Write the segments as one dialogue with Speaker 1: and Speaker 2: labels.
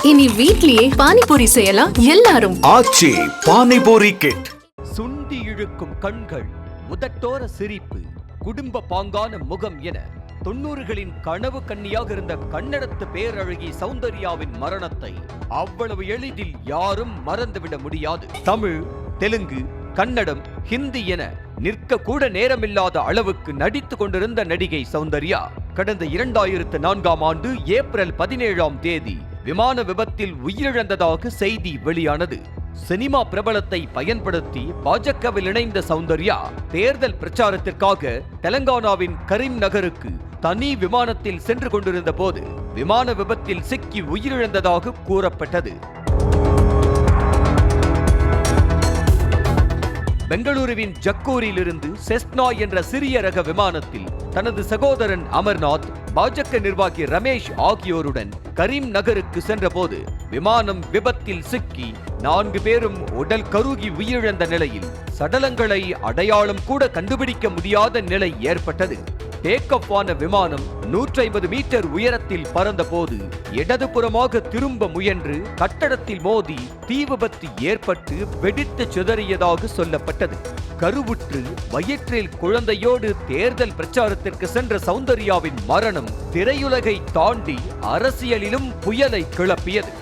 Speaker 1: இனி வீட்லயே பானிபூரி செய்யலாம் எல்லாரும்.
Speaker 2: ஆச்சி பானிபூரி கிட்.
Speaker 3: சுண்டி இழுக்கும் கண்கள், உதட்டோர சிரிப்பு, குடும்ப பாங்கான முகம் என 90களின் கனவு கன்னியாக இருந்த கன்னடத்து பேரழகி சௌந்தர்யாவின் மரணத்தை அவ்வளவு எளிதில் யாரும் மறந்துவிட முடியாது. தமிழ், தெலுங்கு, கன்னடம், ஹிந்தி என நிற்க கூட நேரமில்லாத அளவுக்கு நடித்து கொண்டிருந்த நடிகை சௌந்தர்யா கடந்த 2004ஆம் ஆண்டு ஏப்ரல் 17ஆம் தேதி விமான விபத்தில் உயிரிழந்ததாக செய்தி வெளியானது. சினிமா பிரபலத்தை பயன்படுத்தி பாஜகவில் இணைந்த சௌந்தர்யா தேர்தல் பிரச்சாரத்திற்காக தெலங்கானாவின் கரீம் நகருக்கு தனி விமானத்தில் சென்று கொண்டிருந்த போது விமான விபத்தில் சிக்கி உயிரிழந்ததாக கூறப்பட்டது. பெங்களூருவின் ஜக்கூரில் இருந்து செஸ்னா என்ற சிறிய ரக விமானத்தில் தனது சகோதரன் அமர்நாத், பாஜக நிர்வாகி ரமேஷ் ஆகியோருடன் கரீம் நகருக்கு சென்றபோது விமானம் விபத்தில் சிக்கி 4 பேரும் உடல் கருகி உயிரிழந்த நிலையில் சடலங்களை அடையாளம் கூட கண்டுபிடிக்க முடியாத நிலை ஏற்பட்டது. டேக் ஆஃப் ஆன விமானம் 150 மீட்டர் உயரத்தில் பறந்த போது இடதுபுறமாக திரும்ப முயன்று கட்டடத்தில் மோதி தீ விபத்து ஏற்பட்டு வெடித்து சிதறியதாக சொல்லப்பட்டது. கருவுற்று வயிற்றில் குழந்தையோடு தேர்தல் பிரச்சாரத்திற்கு சென்ற சௌந்தர்யாவின் மரணம் திரையுலகை தாண்டி அரசியலிலும் புயலை கிளப்பியது.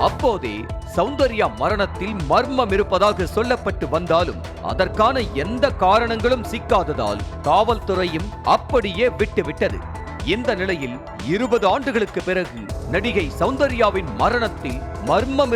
Speaker 3: அப்போதே சௌந்தர்யா மரணத்தில் மர்மம் இருப்பதாக சொல்லப்பட்டு வந்தாலும் அதற்கான எந்த காரணங்களும் சிக்காததால் காவல்துறையும் அப்படியே விட்டுவிட்டது. இந்த நிலையில் 20 ஆண்டுகளுக்கு பிறகு நடிகை சௌந்தர்யாவின் மரணத்தில் மர்மம்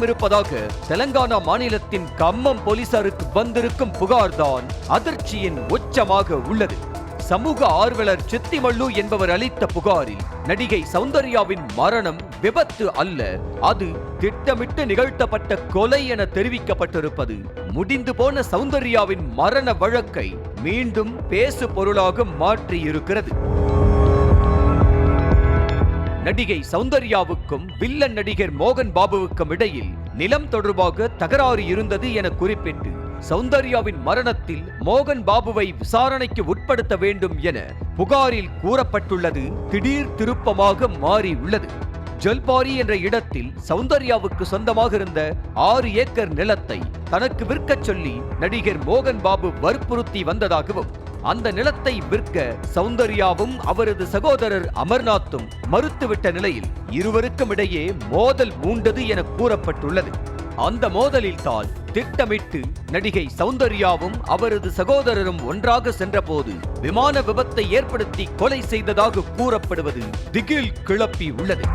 Speaker 3: இருப்பதாக தெலங்கானா மாநிலத்தின் கம்மம் போலீசாருக்கு வந்திருக்கும் புகார்தான் அதிர்ச்சியின் உச்சமாக உள்ளது. சமூக ஆர்வலர் சித்திமல்லு என்பவர் அளித்த புகாரில் நடிகை சௌந்தர்யாவின் மரணம் விபத்து அல்ல, அது திட்டமிட்டு நிகழ்த்தப்பட்ட கொலை என தெரிவிக்கப்பட்டிருப்பது முடிந்து போன சௌந்தர்யாவின் மரண வழக்கை மீண்டும் பேசு பொருளாக மாற்றியிருக்கிறது. நடிகை சௌந்தர்யாவுக்கும் வில்லன் நடிகர் மோகன் பாபுவுக்கும் இடையில் நிலம் தொடர்பாக தகராறு இருந்தது என குறிப்பிட்டு சௌந்தர்யாவின் மரணத்தில் மோகன் பாபுவை விசாரணைக்கு உட்படுத்த வேண்டும் என புகாரில் கூறப்பட்டுள்ளது திடீர் திருப்பமாக மாறியுள்ளது. ஜல்பாரி என்ற இடத்தில் சௌந்தர்யாவுக்கு சொந்தமாக இருந்த 6 ஏக்கர் நிலத்தை தனக்கு விற்கச் சொல்லி நடிகர் மோகன் பாபு வற்புறுத்தி வந்ததாகவும் அந்த நிலத்தை விற்க சௌந்தர்யாவும் அவரது சகோதரர் அமர்நாத்தும் மறுத்துவிட்ட நிலையில் இருவருக்கும் இடையே மோதல் மூண்டது என கூறப்பட்டுள்ளது. அந்த மோதலில் தான் திட்டமிட்டு நடிகை சௌந்தர்யாவும் அவரது சகோதரரும் ஒன்றாக சென்றபோது விமான விபத்தை ஏற்படுத்தி கொலை செய்ததாக கூறப்படுவது திகில் கிளப்பி உள்ளது.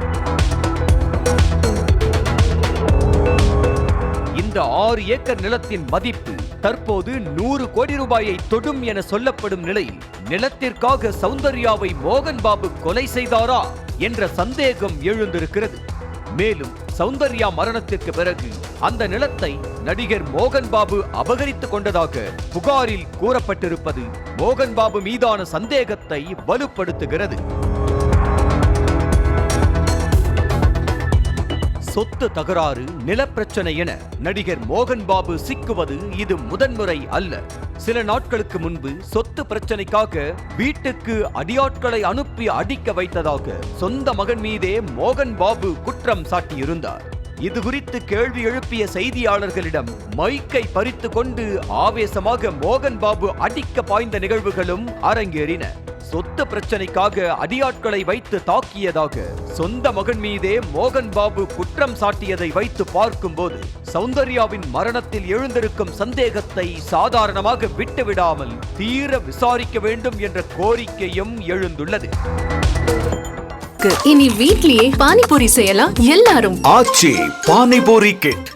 Speaker 3: இந்த 6 ஏக்கர் நிலத்தின் மதிப்பு தற்போது 100 கோடி ரூபாயை தொடும் என சொல்லப்படும் நிலையில் நிலத்திற்காக சௌந்தர்யாவை மோகன் பாபு கொலை செய்தாரா என்ற சந்தேகம் எழுந்திருக்கிறது. மேலும் சௌந்தர்யா மரணத்திற்கு பிறகு அந்த நிலத்தை நடிகர் மோகன் பாபு அபகரித்துக் கொண்டதாக புகாரில் கூறப்பட்டிருப்பது மோகன் பாபு மீதான சந்தேகத்தை வலுப்படுத்துகிறது. சொத்து தகராறு, நிலப்பிரச்சனை என நடிகர் மோகன் பாபு சிக்குவது இது முதன்முறை அல்ல. சில நாட்களுக்கு முன்பு சொத்து பிரச்சனைக்காக வீட்டுக்கு அடியாட்களை அனுப்பி அடிக்க வைத்ததாக சொந்த மகன் மீதே மோகன் பாபு குற்றம் சாட்டியிருந்தார். இது குறித்து கேள்வி எழுப்பிய செய்தியாளர்களிடம் மைக்கை பறித்து கொண்டு ஆவேசமாக மோகன் பாபு அடிக்க பாய்ந்த நிகழ்வுகளும் அரங்கேறின. சொத்து பிரச்சனைக்காக அடியாட்களை வைத்து தாக்கியதாக சொந்த மகன் மீதே மோகன் பாபு குற்றம் சாட்டியதை வைத்து பார்க்கும்போது சௌந்தர்யாவின் மரணத்தில் எழுந்திருக்கும் சந்தேகத்தை சாதாரணமாக விட்டுவிடாமல் தீர விசாரிக்க வேண்டும் என்ற கோரிக்கையும் எழுந்துள்ளது.
Speaker 1: இனி வீட்லயே பானிபூரி செய்யலாம் எல்லாரும்.
Speaker 2: ஆச்சி பானிபூரி கிட்.